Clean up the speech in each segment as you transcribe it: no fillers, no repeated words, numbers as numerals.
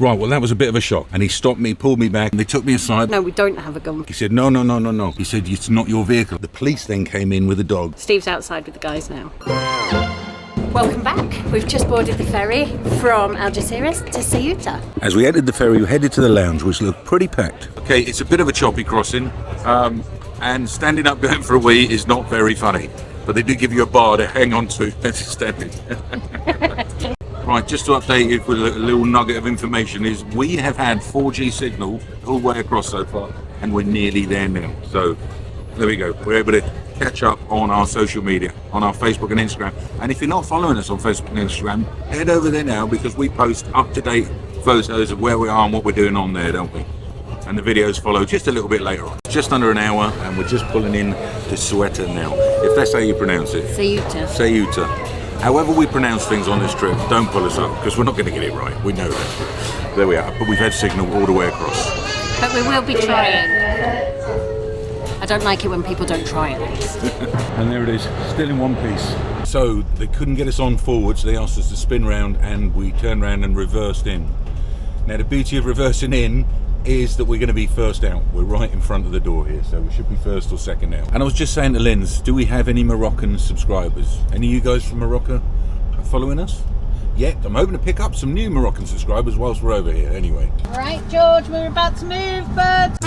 Right, well, that was a bit of a shock. And he stopped me, pulled me back, and they took me aside. No, we don't have a gun. He said, no. He said, it's not your vehicle. The police then came in with a dog. Steve's outside with the guys now. Welcome back. We've just boarded the ferry from Algeciras to Ceuta. As we entered the ferry, we headed to the lounge, which looked pretty packed. Okay, it's a bit of a choppy crossing, and standing up going for a wee is not very funny. But they do give you a bar to hang on to as you're standing. Right, just to update you with a little nugget of information is we have had 4G signal all the way across so far, and we're nearly there now. So there we go. We're able to catch up on our social media, on our Facebook and Instagram. And if you're not following us on Facebook and Instagram, head over there now, because we post up-to-date photos of where we are and what we're doing on there, don't we? And the videos follow just a little bit later on. Just under an hour, and we're just pulling in to Ceuta now, if that's how you pronounce it. Ceuta. However we pronounce things on this trip, don't pull us up, because we're not going to get it right. We know that. There we are. But we've had signal all the way across. But we will be trying. I don't like it when people don't try it. And there it is, still in one piece. So they couldn't get us on forwards. They asked us to spin round, and we turned round and reversed in. Now the beauty of reversing in is that we're going to be first out. We're right in front of the door here, so we should be first or second out. And I was just saying to Linz, do we have any Moroccan subscribers? Any of you guys from Morocco following us? Yet, I'm hoping to pick up some new Moroccan subscribers whilst we're over here anyway. All right, George, we're about to move, birds.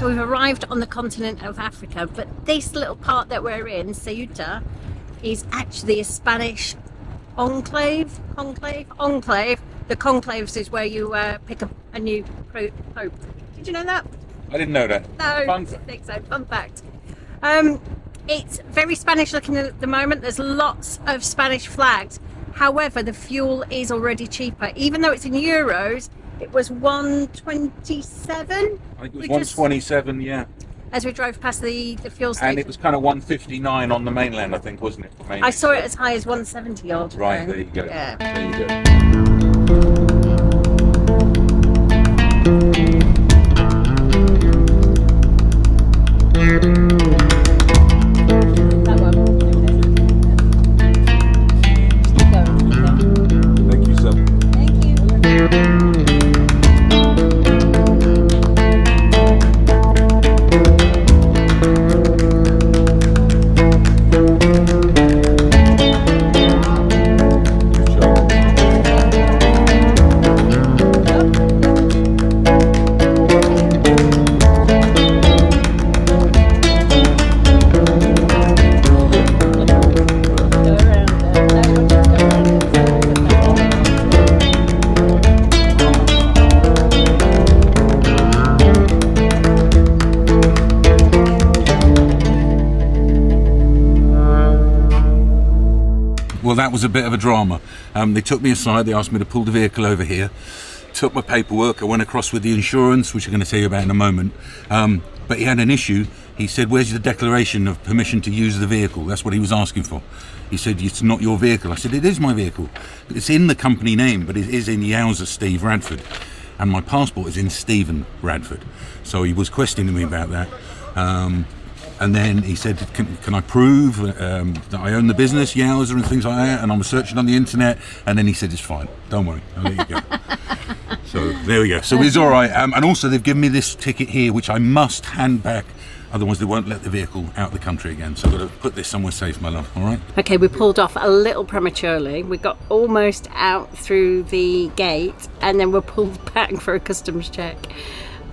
We've arrived on the continent of Africa, but this little part that we're in, Ceuta, is actually a Spanish enclave. The conclaves is where you pick up a new pope. Did you know that? I didn't know that. No, I didn't think so. Fun fact. It's very Spanish looking at the moment. There's lots of Spanish flags. However, the fuel is already cheaper. Even though it's in euros, it was 127. I think it was 127, yeah. As we drove past the fuel station. And it was kind of 159 on the mainland, I think, wasn't it? I saw it as high as 170 odd. Right, there you go. Yeah. There you go. That one. Thank you, sir. Thank you. Well, that was a bit of a drama. They took me aside, they asked me to pull the vehicle over here, took my paperwork, I went across with the insurance, which I'm going to tell you about in a moment, but he had an issue. He said, where's the declaration of permission to use the vehicle? That's what he was asking for. He said, it's not your vehicle. I said, it is my vehicle. It's in the company name, but it is in Yowza Steve Radford. And my passport is in Stephen Radford. So he was questioning me about that. And then he said, can I prove that I own the business, Yowza, and things like that? And I was searching on the internet, and then he said, it's fine, don't worry, I'll let you go. So there we go. So it's all right. And also they've given me this ticket here, which I must hand back, otherwise they won't let the vehicle out of the country again. So I've got to put this somewhere safe, my love, all right? Okay, we pulled off a little prematurely. We got almost out through the gate, and then we're pulled back for a customs check.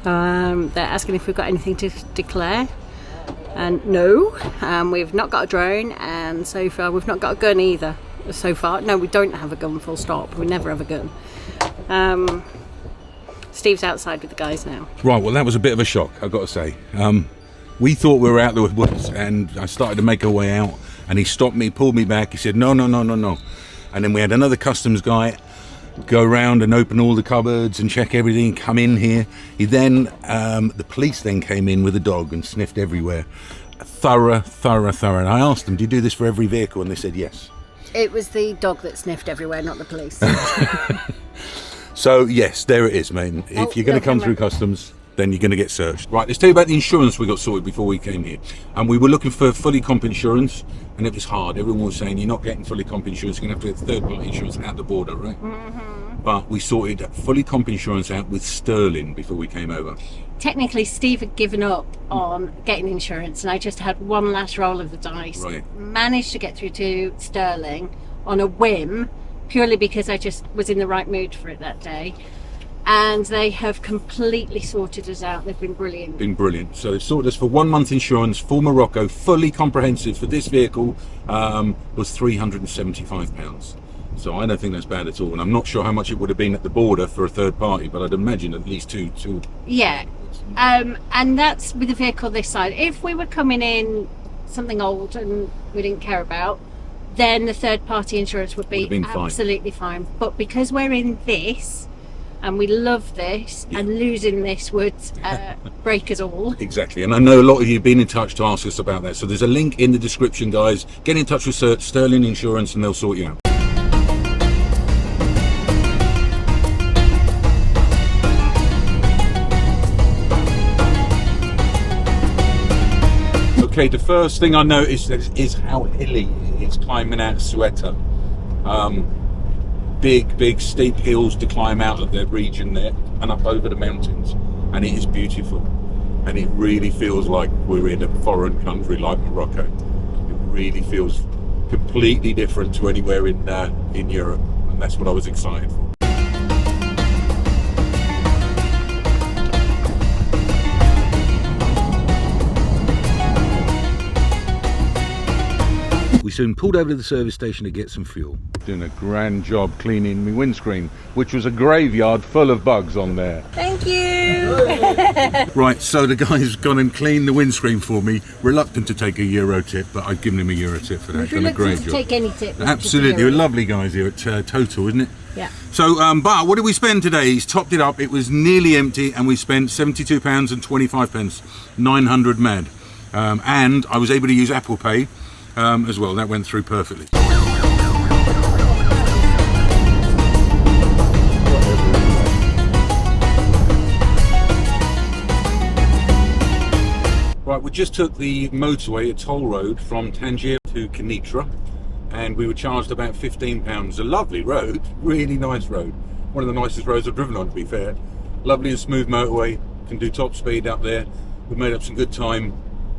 They're asking if we've got anything to declare. And no, we've not got a drone, and so far we've not got a gun either. So far, no, we don't have a gun, full stop. We never have a gun. Steve's outside with the guys now. Right, well, that was a bit of a shock, I've got to say. We thought we were out the woods, and I started to make our way out, and he stopped me, pulled me back. He said, no. And then we had another customs guy go around and open all the cupboards and check everything, come in here. He then, the police then came in with a dog and sniffed everywhere. thorough. And I asked them, do you do this for every vehicle? And they said yes. It was the dog that sniffed everywhere, not the police. So yes, there it is, mate. If you're going to come through customs, then you're going to get searched. Right, let's tell you about the insurance we got sorted before we came here. And we were looking for fully comp insurance, and it was hard. Everyone was saying, you're not getting fully comp insurance, you're going to have to get third-party insurance at the border, right? Mm-hmm. But we sorted fully comp insurance out with sterling before we came over. Technically, Steve had given up on getting insurance, and I just had one last roll of the dice. Right. Managed to get through to sterling on a whim, purely because I just was in the right mood for it that day. And they have completely sorted us out. They've been brilliant. So they've sorted us for 1 month insurance for Morocco, fully comprehensive for this vehicle, was £375. So I don't think that's bad at all. And I'm not sure how much it would have been at the border for a third party, but I'd imagine at least two. Yeah. And that's with a vehicle this side. If we were coming in something old and we didn't care about, then the third party insurance would be absolutely fine. But because we're in this, and we love this, and losing this would break us all. Exactly, and I know a lot of you have been in touch to ask us about that. So there's a link in the description, guys. Get in touch with Sterling Insurance and they'll sort you out. Okay, the first thing I noticed is how hilly it is climbing out Ceuta. Big steep hills to climb out of the region there and up over the mountains, and it is beautiful, and it really feels like we're in a foreign country like Morocco. It really feels completely different to anywhere in Europe, and that's what I was excited for. We soon pulled over to the service station to get some fuel. Doing a grand job cleaning my windscreen, which was a graveyard full of bugs on there. Thank you. Right, so the guy's gone and cleaned the windscreen for me. Reluctant to take a Euro tip, but I've given him a Euro tip for that. Done a great job. Take any tip. Absolutely, we're lovely guys here at Total, isn't it? Yeah. So, but what did we spend today? He's topped it up. It was nearly empty, and we spent £72.25, 900 mad. And I was able to use Apple Pay as well. That went through perfectly. Right, we just took the motorway, a toll road, from Tangier to Kenitra, and we were charged about £15. A lovely road, really nice road. One of the nicest roads I've driven on, to be fair. Lovely and smooth motorway, can do top speed up there. We've made up some good time,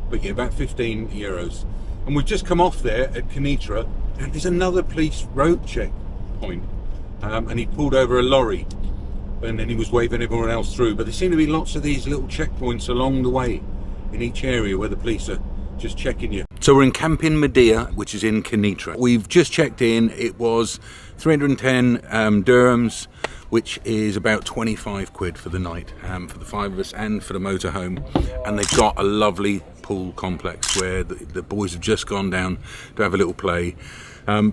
but yeah, about €15. And we've just come off there at Kenitra, and there's another police road check point. And he pulled over a lorry, and then he was waving everyone else through. But there seem to be lots of these little checkpoints along the way in each area where the police are just checking you. So we're in Campin Medea, which is in Kenitra. We've just checked in. It was 310 dirhams, which is about 25 quid for the night, for the five of us and for the motorhome. And they've got a lovely pool complex where the boys have just gone down to have a little play.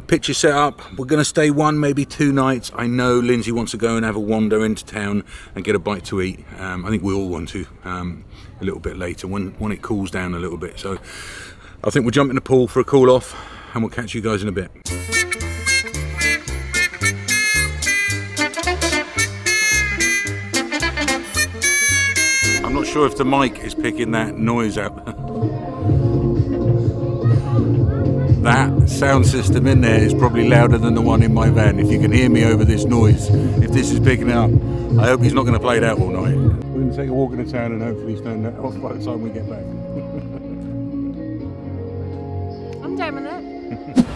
Picture set up. We're going to stay 1, maybe 2 nights. I know Lindsay wants to go and have a wander into town and get a bite to eat. I think we all want to a little bit later when it cools down a little bit. So I think we'll jump in the pool for a cool off, and we'll catch you guys in a bit. I'm not sure if the mic is picking that noise up. That sound system in there is probably louder than the one in my van. If you can hear me over this noise, if this is picking it up, I hope he's not going to play that all night. We're going to take a walk into town and hopefully he's turned that off by the time we get back. I'm down with it.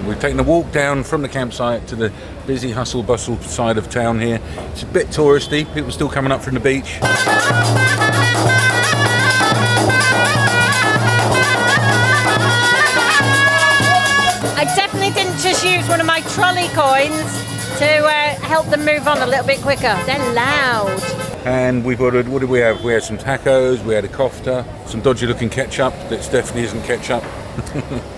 We've taken a walk down from the campsite to the busy hustle bustle side of town here. It's a bit touristy, people still coming up from the beach. I definitely didn't just use one of my trolley coins to help them move on a little bit quicker. They're loud. And we've ordered, what did we have? We had some tacos, we had a kofta, some dodgy looking ketchup that definitely isn't ketchup,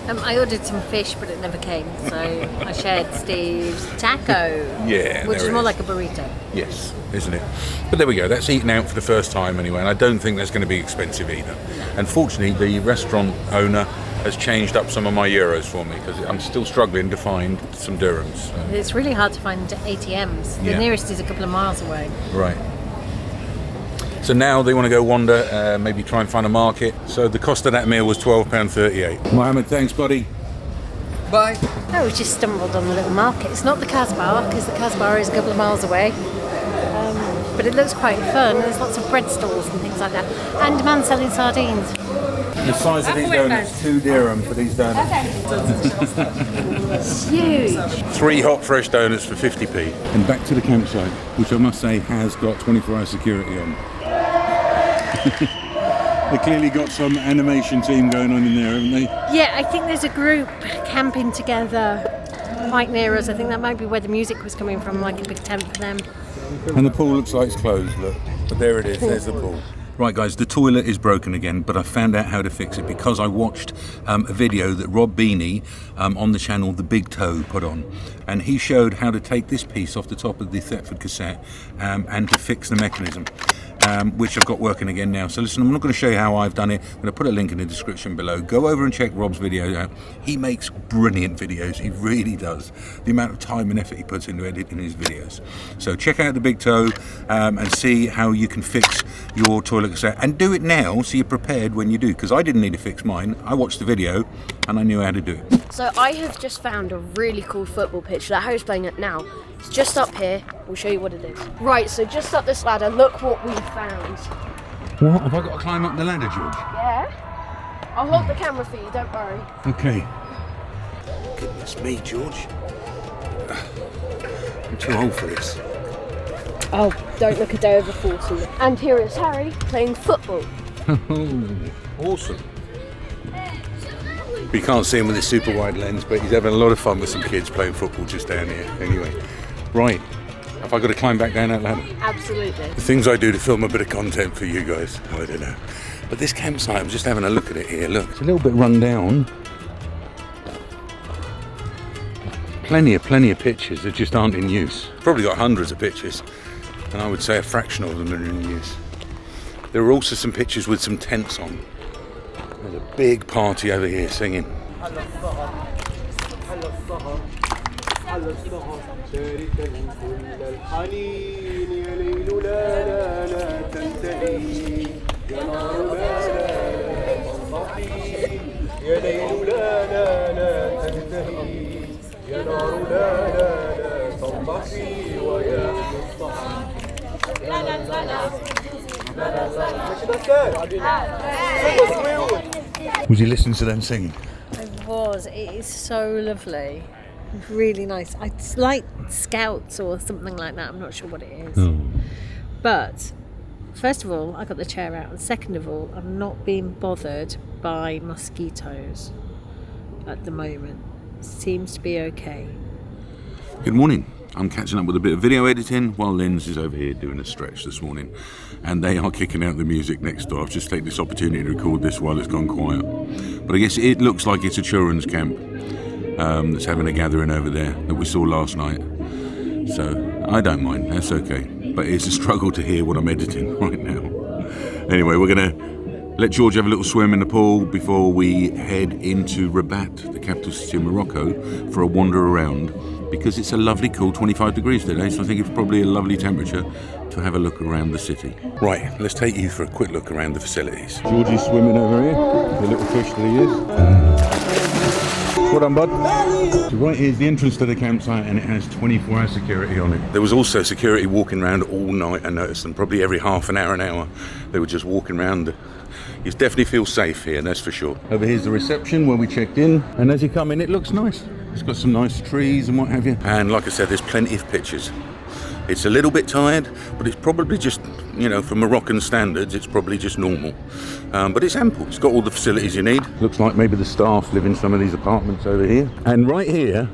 I ordered some fish, but it never came, so I shared Steve's taco. Yeah, which is there more it like a burrito. Yes, isn't it? But there we go. That's eaten out for the first time anyway, and I don't think that's going to be expensive either. Unfortunately, the restaurant owner has changed up some of my euros for me because I'm still struggling to find some dirhams. So. It's really hard to find ATMs. The Yeah. nearest is a couple of miles away. Right. So now they want to go wander, maybe try and find a market. So the cost of that meal was £12.38. Mohammed, thanks, buddy. Bye. Oh, we just stumbled on the little market. It's not the Casbah, because the Casbah is a couple of miles away. But it looks quite fun. There's lots of bread stalls and things like that. And a man selling sardines. The size of these donuts, 2 dirham for these donuts. It's huge. 3 hot fresh donuts for 50p. And back to the campsite, which I must say has got 24-hour security on. They clearly got some animation team going on in there, haven't they? Yeah, I think there's a group camping together quite near us. I think that might be where the music was coming from, like a big tent for them. And the pool looks like it's closed, look. But there it is, there's the pool. Right guys, the toilet is broken again, but I found out how to fix it because I watched a video that Rob Beanie on the channel The Big Toe put on. And he showed how to take this piece off the top of the Thetford cassette and to fix the mechanism. Which I've got working again now. So listen, I'm not going to show you how I've done it. I'm going to put a link in the description below. Go over and check Rob's video out. He makes brilliant videos. He really does. The amount of time and effort he puts into editing his videos. So check out The Big Toe and see how you can fix your toilet cassette. And do it now so you're prepared when you do. Because I didn't need to fix mine. I watched the video and I knew how to do it. So I have just found a really cool football pitch that Harry's playing at now. It's just up here. We'll show you what it is. Right, so just up this ladder, look what we found. What? Have I got to climb up the ladder, George? Yeah? I'll hold the camera for you, don't worry. Okay. Goodness me, George. I'm too old for this. Oh, don't look a day over 40. And here is Harry playing football. Awesome. You can't see him with his super wide lens, but he's having a lot of fun with some kids playing football just down here. Anyway, right. Have I got to climb back down that ladder? Absolutely. The things I do to film a bit of content for you guys, I don't know. But this campsite, I'm just having a look at it here. Look, it's a little bit run down. Plenty of pictures that just aren't in use. Probably got hundreds of pictures, and I would say a fraction of them are in use. There are also some pictures with some tents on. There's a big party over here singing. Would you listen to them singing? It was. It is so lovely. It's really nice. It's like Scouts or something like that. I'm not sure what it is. But first of all, I got the chair out, and second of all, I'm not being bothered by mosquitoes at the moment. Seems to be okay. Good morning. I'm catching up with a bit of video editing while Linz is over here doing a stretch this morning, and they are kicking out the music next door. I've just taken this opportunity to record this while it's gone quiet. But I guess it looks like it's a children's camp that's having a gathering over there that we saw last night. So I don't mind, that's okay. But it's a struggle to hear what I'm editing right now. Anyway, we're going to let George have a little swim in the pool before we head into Rabat, the capital city of Morocco, for a wander around, because it's a lovely cool 25 degrees today, so I think it's probably a lovely temperature to have a look around the city. Right, let's take you for a quick look around the facilities. Georgie's swimming over here, the little fish that he is. Well done, bud. So right here's the entrance to the campsite, and it has 24-hour security on it. There was also security walking around all night, I noticed, and probably every half an hour, they were just walking around. You definitely feel safe here, that's for sure. Over here's the reception where we checked in, and as you come in, it looks nice. It's got some nice trees and what have you. And like I said, there's plenty of pictures. It's a little bit tired, but it's probably just, you know, for Moroccan standards, it's probably just normal. But it's ample. It's got all the facilities you need. Looks like maybe the staff live in some of these apartments over here. And right here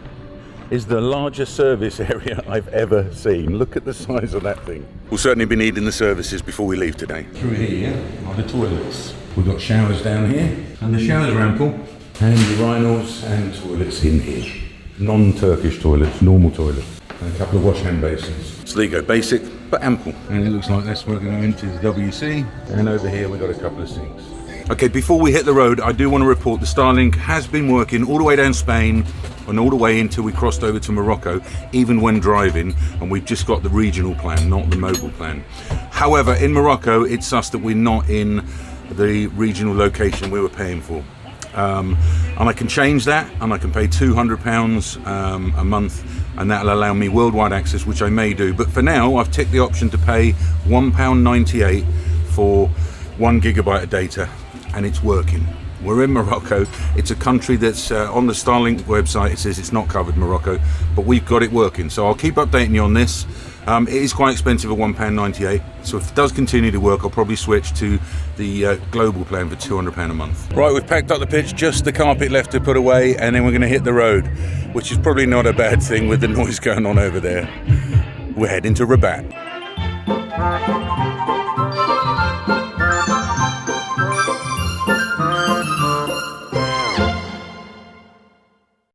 is the largest service area I've ever seen. Look at the size of that thing. We'll certainly be needing the services before we leave today. Through here are the toilets. We've got showers down here, and the showers are ample. And urinals and toilets in here. Non-Turkish toilets, normal toilets. And a couple of wash hand basins. So there you go, basic but ample. And it looks like this, we're going to enter the WC. And over here we've got a couple of sinks. Okay, before we hit the road, I do want to report the Starlink has been working all the way down Spain and all the way until we crossed over to Morocco, even when driving, and we've just got the regional plan, not the mobile plan. However, in Morocco, it's us that we're not in the regional location we were paying for. And I can change that, and I can pay £200 a month, and that'll allow me worldwide access, which I may do. But for now, I've ticked the option to pay £1.98 for 1 gigabyte of data, and it's working. We're in Morocco. It's a country that's on the Starlink website. It says it's not covered, Morocco, but we've got it working. So I'll keep updating you on this. It is quite expensive at £1.98. So if it does continue to work, I'll probably switch to the global plan for £200 a month. Right, we've packed up the pitch, just the carpet left to put away, and then we're going to hit the road, which is probably not a bad thing with the noise going on over there. We're heading to Rabat.